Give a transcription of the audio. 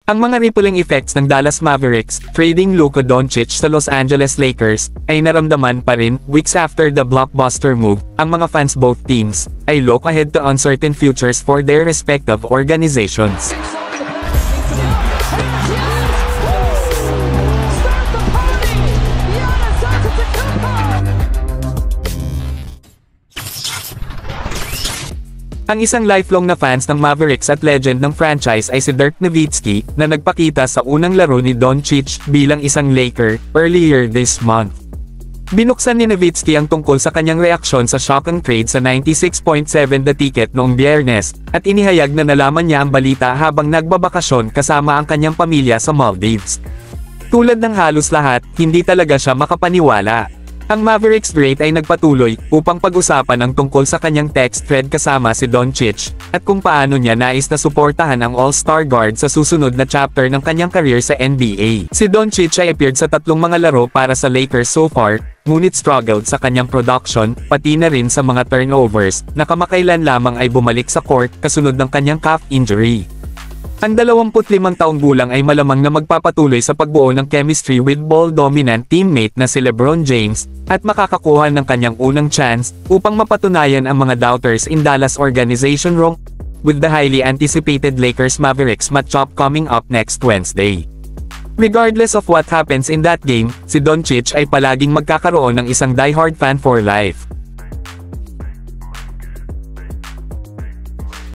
Ang mga rippling effects ng Dallas Mavericks, trading Luka Doncic sa Los Angeles Lakers, ay naramdaman pa rin. Weeks after the blockbuster move, ang mga fans both teams ay look ahead to uncertain futures for their respective organizations. Ang isang lifelong na fans ng Mavericks at legend ng franchise ay si Dirk Nowitzki, na nagpakita sa unang laro ni Doncic bilang isang Laker earlier this month. Binuksan ni Nowitzki ang tungkol sa kanyang reaksyon sa shocking trade sa 96.7 The Ticket noong Biyernes, at inihayag na nalaman niya ang balita habang nagbabakasyon kasama ang kanyang pamilya sa Maldives. Tulad ng halos lahat, hindi talaga siya makapaniwala. Ang Mavericks great ay nagpatuloy upang pag-usapan ang tungkol sa kanyang text thread kasama si Doncic, at kung paano niya nais na suportahan ang All-Star guard sa susunod na chapter ng kanyang career sa NBA. Si Doncic ay appeared sa 3 mga laro para sa Lakers so far, ngunit struggled sa kanyang production, pati na rin sa mga turnovers, na kamakailan lamang ay bumalik sa court kasunod ng kanyang calf injury. Ang 25 taong gulang ay malamang na magpapatuloy sa pagbuo ng chemistry with ball-dominant teammate na si LeBron James, at makakakuha ng kanyang unang chance upang mapatunayan ang mga doubters in Dallas organization wrong, with the highly anticipated Lakers-Mavericks matchup coming up next Wednesday. Regardless of what happens in that game, si Doncic ay palaging magkakaroon ng isang diehard fan for life.